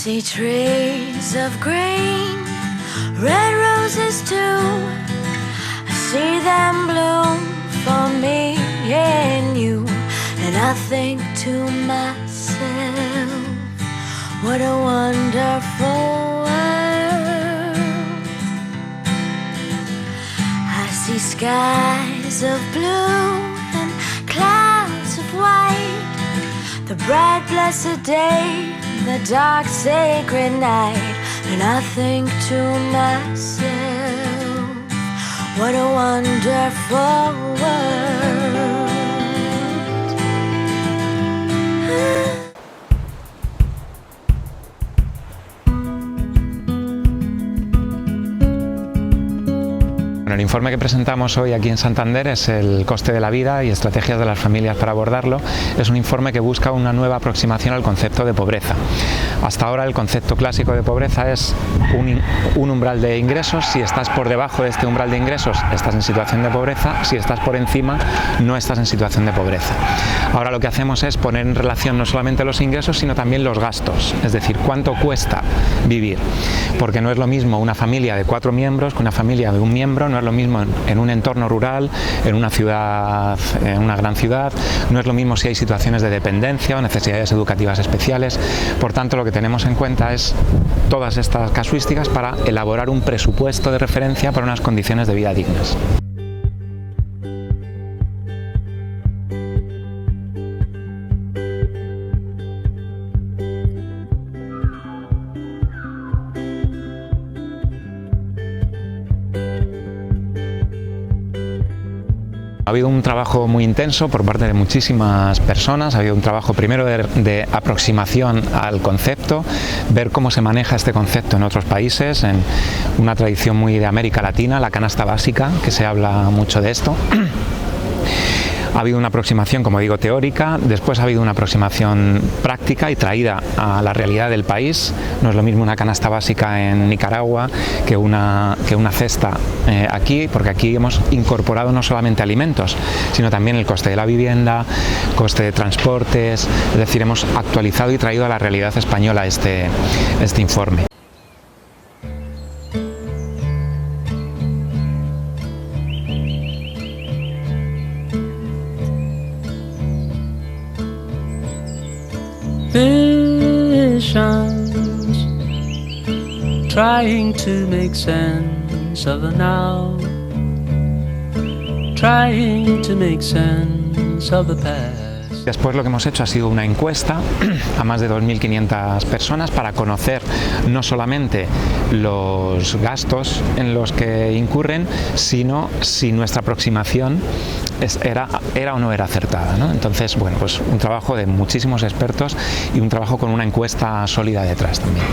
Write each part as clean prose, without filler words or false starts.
see trees of green, red roses too. I see them bloom for me and you. And I think to myself, what a wonderful world. I see skies of blue and clouds of white, the bright blessed day, the dark sacred night. And I think to myself, what a wonderful world. El informe que presentamos hoy aquí en Santander es el coste de la vida y estrategias de las familias para abordarlo. Es un informe que busca una nueva aproximación al concepto de pobreza. Hasta ahora el concepto clásico de pobreza es un umbral de ingresos. Si estás por debajo de este umbral de ingresos, estás en situación de pobreza. Si estás por encima, no estás en situación de pobreza. Ahora lo que hacemos es poner en relación no solamente los ingresos, sino también los gastos. Es decir, cuánto cuesta vivir. Porque no es lo mismo una familia de 4 miembros que una familia de un miembro. No es lo mismo en un entorno rural, en una ciudad, en una gran ciudad. No es lo mismo si hay situaciones de dependencia o necesidades educativas especiales. Por tanto, lo que tenemos en cuenta es todas estas casuísticas para elaborar un presupuesto de referencia para unas condiciones de vida dignas. Ha habido un trabajo muy intenso por parte de muchísimas personas. Ha habido un trabajo primero de aproximación al concepto, ver cómo se maneja este concepto en otros países, en una tradición muy de América Latina, la canasta básica, que se habla mucho de esto. Ha habido una aproximación, como digo, teórica, después ha habido una aproximación práctica y traída a la realidad del país. No es lo mismo una canasta básica en Nicaragua que una cesta aquí, porque aquí hemos incorporado no solamente alimentos, sino también el coste de la vivienda, coste de transportes, es decir, hemos actualizado y traído a la realidad española este informe. Visions, trying to make sense of the now, trying to make sense of the past. Después lo que hemos hecho ha sido una encuesta a más de 2.500 personas para conocer no solamente los gastos en los que incurren, sino si nuestra aproximación era o no era acertada, ¿no? Entonces, bueno, pues un trabajo de muchísimos expertos y un trabajo con una encuesta sólida detrás también.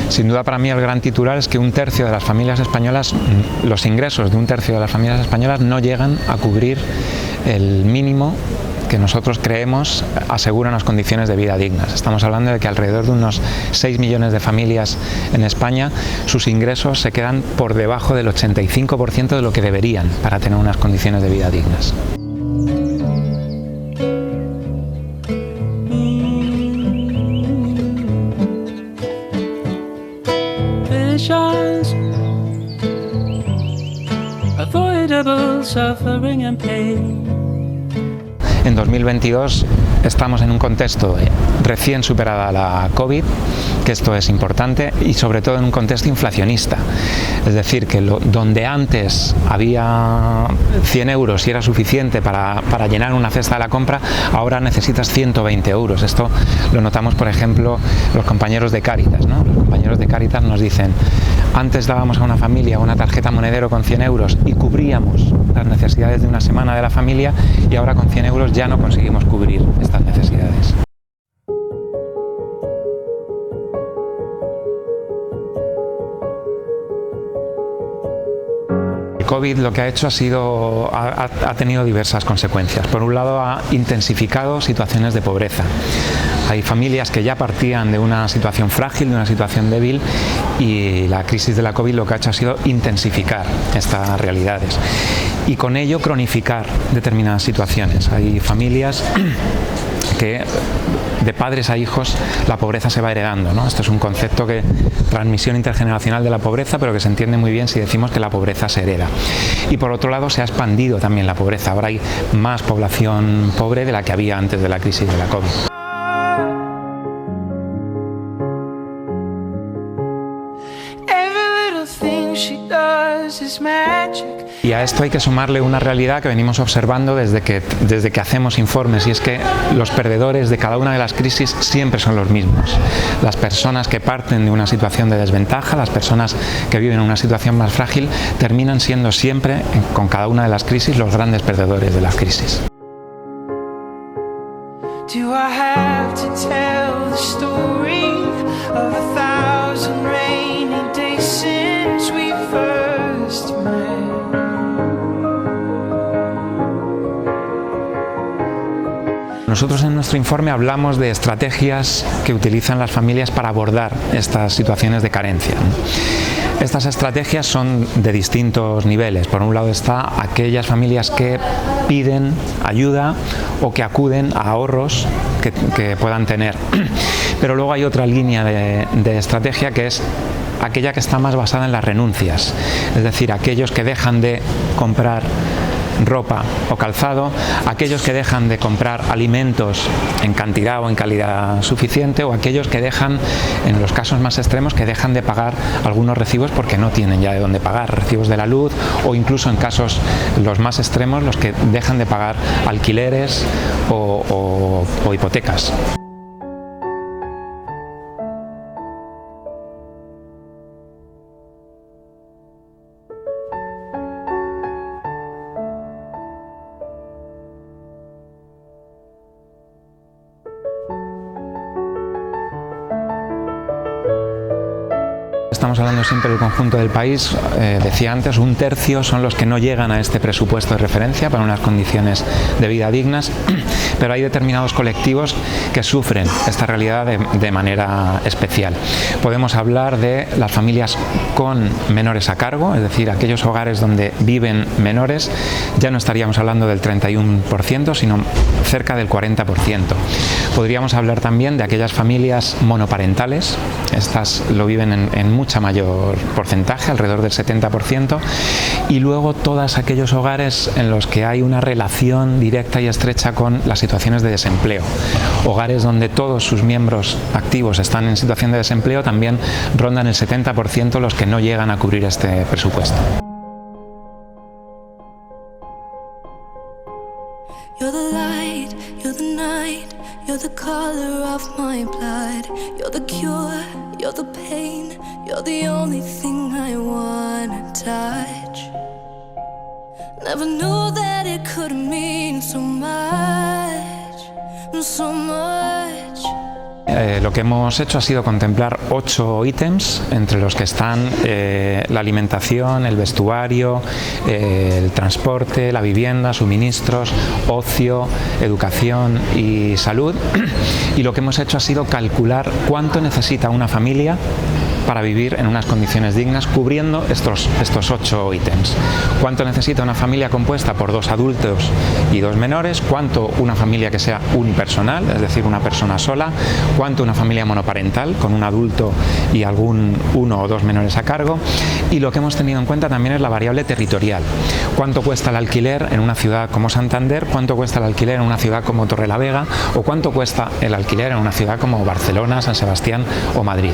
Sin duda para mí el gran titular es que un tercio de las familias españolas, los ingresos de un tercio de las familias españolas no llegan a cubrir el mínimo que nosotros creemos asegura unas condiciones de vida dignas. Estamos hablando de que alrededor de unos 6 millones de familias en España, sus ingresos se quedan por debajo del 85% de lo que deberían para tener unas condiciones de vida dignas. Avoidable suffering and pain. En 2022 estamos en un contexto recién superada la COVID, que esto es importante, y sobre todo en un contexto inflacionista. Es decir, que donde antes había 100 euros y era suficiente para llenar una cesta de la compra, ahora necesitas 120 euros. Esto lo notamos, por ejemplo, los compañeros de Cáritas, ¿no? Los compañeros de Cáritas nos dicen, antes dábamos a una familia una tarjeta monedero con 100 euros y cubríamos las necesidades de una semana de la familia, y ahora con 100 euros ya no conseguimos cubrir estas necesidades. COVID lo que ha hecho ha tenido diversas consecuencias. Por un lado, ha intensificado situaciones de pobreza. Hay familias que ya partían de una situación frágil, de una situación débil, y la crisis de la COVID lo que ha hecho ha sido intensificar estas realidades y con ello cronificar determinadas situaciones. Hay familias que de padres a hijos la pobreza se va heredando, ¿no? Esto es un concepto que transmisión intergeneracional de la pobreza, pero que se entiende muy bien si decimos que la pobreza se hereda. Y por otro lado se ha expandido también la pobreza. Ahora hay más población pobre de la que había antes de la crisis de la COVID. Y a esto hay que sumarle una realidad que venimos observando desde que hacemos informes, y es que los perdedores de cada una de las crisis siempre son los mismos. Las personas que parten de una situación de desventaja, las personas que viven en una situación más frágil, terminan siendo siempre, con cada una de las crisis, los grandes perdedores de las crisis. Do I have to tell the story of 1,000 rainy days since we first met? Nosotros en nuestro informe hablamos de estrategias que utilizan las familias para abordar estas situaciones de carencia. Estas estrategias son de distintos niveles. Por un lado está aquellas familias que piden ayuda o que acuden a ahorros que puedan tener. Pero luego hay otra línea de estrategia que es aquella que está más basada en las renuncias. Es decir, aquellos que dejan de comprar ropa o calzado, aquellos que dejan de comprar alimentos en cantidad o en calidad suficiente, o aquellos que dejan, en los casos más extremos, que dejan de pagar algunos recibos porque no tienen ya de dónde pagar, recibos de la luz, o incluso en casos los más extremos, los que dejan de pagar alquileres o hipotecas. Estamos hablando siempre del conjunto del país. Decía antes, 1/3 son los que no llegan a este presupuesto de referencia para unas condiciones de vida dignas, pero hay determinados colectivos que sufren esta realidad de manera especial. Podemos hablar de las familias con menores a cargo, es decir, aquellos hogares donde viven menores. Ya no estaríamos hablando del 31%, sino cerca del 40%. Podríamos hablar también de aquellas familias monoparentales. Estas lo viven en mucha mayor porcentaje, alrededor del 70%, y luego todos aquellos hogares en los que hay una relación directa y estrecha con las situaciones de desempleo. Hogares donde todos sus miembros activos están en situación de desempleo, también rondan el 70% los que no llegan a cubrir este presupuesto. You're the light, you're the night, you're the color of my blood. You're the cure, you're the pain, you're the only thing I wanna touch. Never knew that it could mean so much, so much. Lo que hemos hecho ha sido contemplar 8 ítems, entre los que están la alimentación, el vestuario, el transporte, la vivienda, suministros, ocio, educación y salud. Y lo que hemos hecho ha sido calcular cuánto necesita una familia para vivir en unas condiciones dignas, cubriendo estos 8 ítems. ¿Cuánto necesita una familia compuesta por 2 adultos y 2 menores? ¿Cuánto una familia que sea unipersonal, es decir, una persona sola? ¿Cuánto una familia monoparental, con un adulto y 1 o 2 menores a cargo? Y lo que hemos tenido en cuenta también es la variable territorial. ¿Cuánto cuesta el alquiler en una ciudad como Santander? ¿Cuánto cuesta el alquiler en una ciudad como Torrelavega? ¿O cuánto cuesta el alquiler en una ciudad como Barcelona, San Sebastián o Madrid?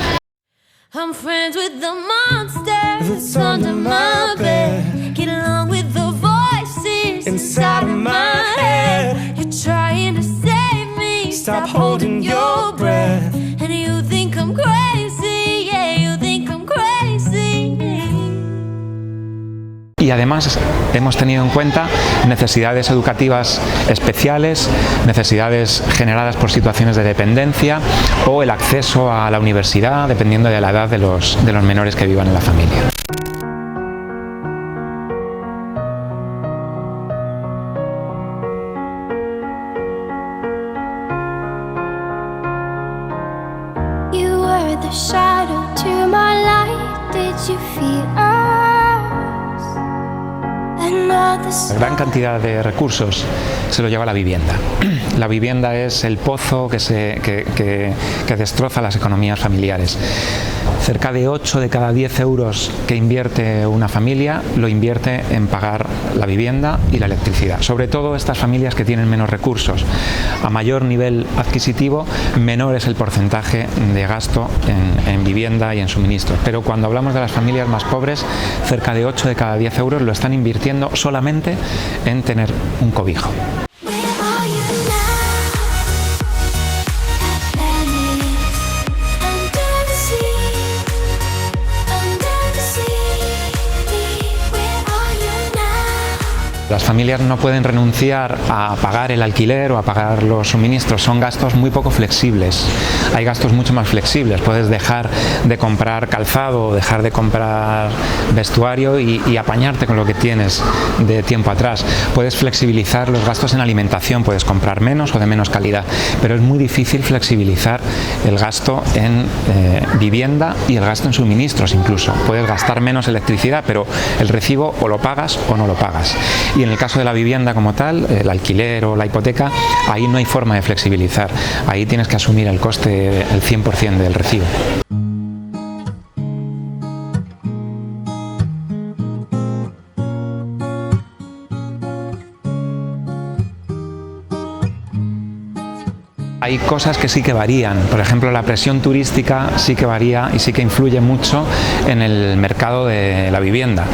I'm friends with the monsters that's under my bed. Get along with the voices inside of my head. You're trying to save me. Stop holding your breath. And you think I'm crazy, yeah, you think I'm crazy. Y además hemos tenido en cuenta necesidades educativas especiales, necesidades generadas por situaciones de dependencia o el acceso a la universidad, dependiendo de la edad de los menores que vivan en la familia. La gran cantidad de recursos se lo lleva la vivienda. La vivienda es el pozo que destroza las economías familiares. Cerca de 8 de cada 10 euros que invierte una familia lo invierte en pagar la vivienda y la electricidad. Sobre todo estas familias que tienen menos recursos. A mayor nivel adquisitivo, menor es el porcentaje de gasto en vivienda y en suministros. Pero cuando hablamos de las familias más pobres, cerca de 8 de cada 10 euros lo están invirtiendo solamente en tener un cobijo. Las familias no pueden renunciar a pagar el alquiler o a pagar los suministros, son gastos muy poco flexibles. Hay gastos mucho más flexibles, puedes dejar de comprar calzado o dejar de comprar vestuario y apañarte con lo que tienes de tiempo atrás. Puedes flexibilizar los gastos en alimentación, puedes comprar menos o de menos calidad, pero es muy difícil flexibilizar el gasto en vivienda y el gasto en suministros incluso. Puedes gastar menos electricidad, pero el recibo o lo pagas o no lo pagas. Y en el caso de la vivienda como tal, el alquiler o la hipoteca, ahí no hay forma de flexibilizar. Ahí tienes que asumir el coste, el 100% del recibo. Hay cosas que sí que varían, por ejemplo la presión turística sí que varía y sí que influye mucho en el mercado de la vivienda.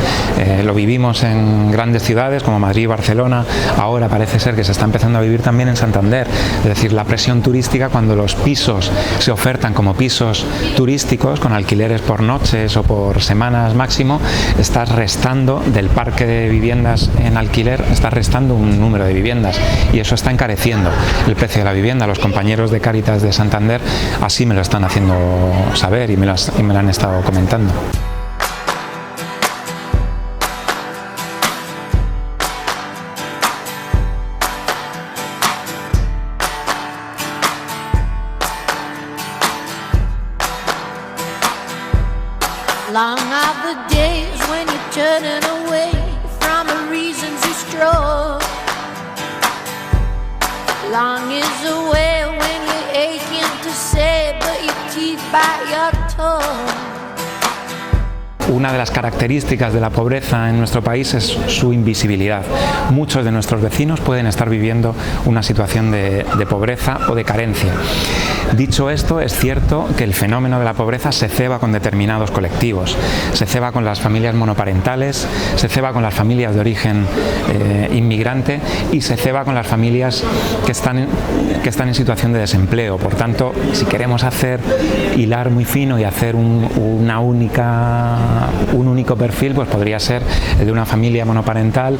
Lo vivimos en grandes ciudades como Madrid y Barcelona, ahora parece ser que se está empezando a vivir también en Santander. Es decir, la presión turística, cuando los pisos se ofertan como pisos turísticos con alquileres por noches o por semanas máximo, estás restando del parque de viviendas en alquiler, estás restando un número de viviendas y eso está encareciendo el precio de la vivienda. Los compañeros de Cáritas de Santander así me lo están haciendo saber y me lo han estado comentando. Long are the days when you're turning away from the reasons you strove. Long is the way when you're aching to say, but your teeth bite your tongue. Una de las características de la pobreza en nuestro país es su invisibilidad. Muchos de nuestros vecinos pueden estar viviendo una situación de pobreza o de carencia. Dicho esto, es cierto que el fenómeno de la pobreza se ceba con determinados colectivos. Se ceba con las familias monoparentales, se ceba con las familias de origen inmigrante y se ceba con las familias que están en situación de desempleo. Por tanto, si queremos hilar muy fino y hacer un único perfil, pues podría ser el de una familia monoparental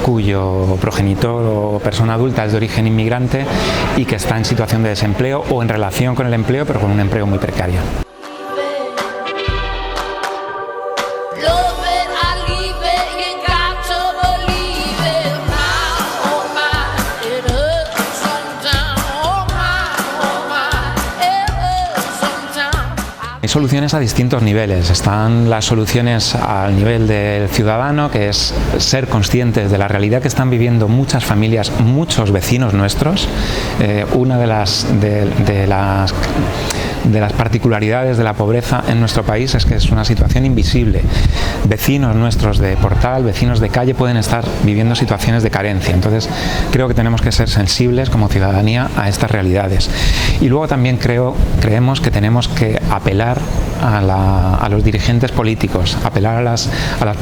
cuyo progenitor o persona adulta es de origen inmigrante y que está en situación de desempleo o en relación con el empleo, pero con un empleo muy precario. Hay soluciones a distintos niveles. Están las soluciones al nivel del ciudadano, que es ser conscientes de la realidad que están viviendo muchas familias, muchos vecinos nuestros. Una de las particularidades de la pobreza en nuestro país es que es una situación invisible. Vecinos nuestros de portal, vecinos de calle pueden estar viviendo situaciones de carencia. Entonces creo que tenemos que ser sensibles como ciudadanía a estas realidades. Y luego también creemos que tenemos que apelar a los dirigentes políticos, apelar a las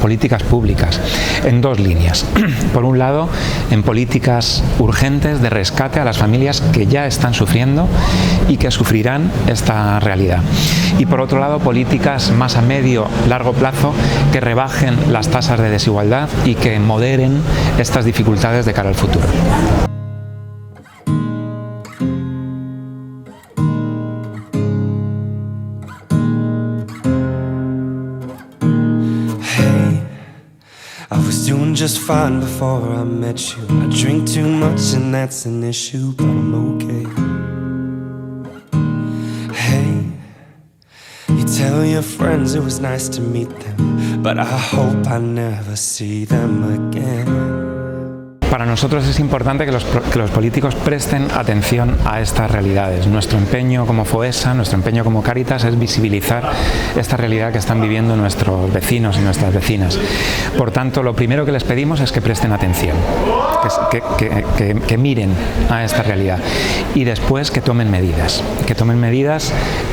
políticas públicas en dos líneas. Por un lado, en políticas urgentes de rescate a las familias que ya están sufriendo y que sufrirán esta realidad. Y por otro lado, políticas más a medio, largo plazo que rebajen las tasas de desigualdad y que moderen estas dificultades de cara al futuro. Just fine before I met you. I drink too much and that's an issue, but I'm okay. Hey, you tell your friends it was nice to meet them, but I hope I never see them again. Para nosotros es importante que los políticos presten atención a estas realidades. Nuestro empeño como FOESA, nuestro empeño como Cáritas es visibilizar esta realidad que están viviendo nuestros vecinos y nuestras vecinas. Por tanto, lo primero que les pedimos es que presten atención, que miren a esta realidad y después que tomen medidas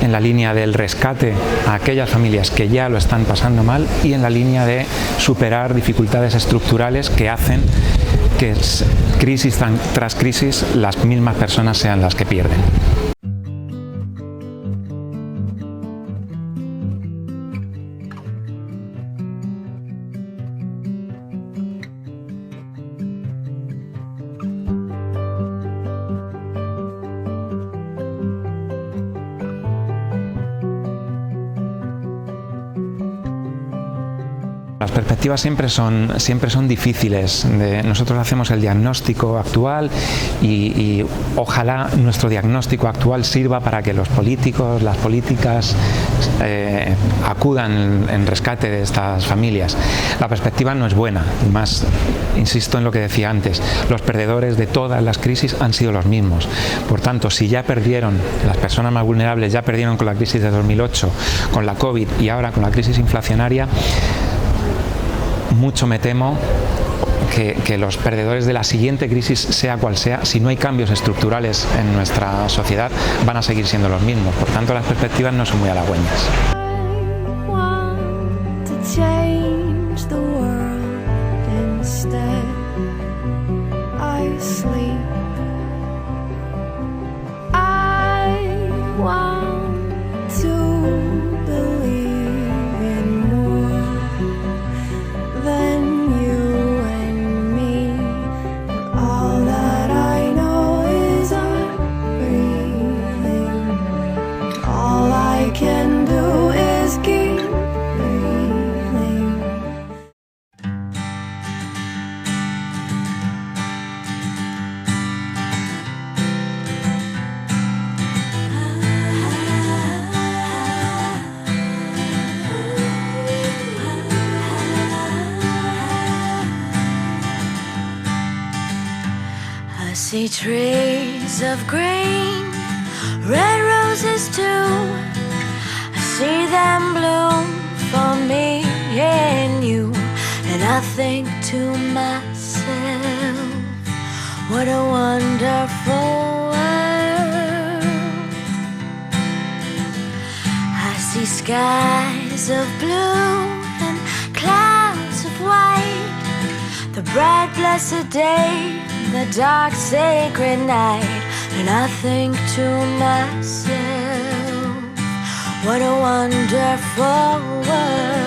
en la línea del rescate a aquellas familias que ya lo están pasando mal y en la línea de superar dificultades estructurales que hacen que crisis tras crisis las mismas personas sean las que pierden. Las perspectivas siempre son difíciles. Nosotros hacemos el diagnóstico actual y ojalá nuestro diagnóstico actual sirva para que los políticos, las políticas acudan en rescate de estas familias. La perspectiva no es buena, y más, insisto en lo que decía antes, los perdedores de todas las crisis han sido los mismos. Por tanto, si ya perdieron, las personas más vulnerables ya perdieron con la crisis de 2008, con la COVID y ahora con la crisis inflacionaria, mucho me temo que los perdedores de la siguiente crisis, sea cual sea, si no hay cambios estructurales en nuestra sociedad, van a seguir siendo los mismos. Por tanto, las perspectivas no son muy halagüeñas. I see trees of green, red roses too. I see them bloom for me and you. And I think to myself, what a wonderful world. I see skies of blue and clouds of white, the bright blessed day, the dark sacred night. And I think to myself, what a wonderful world.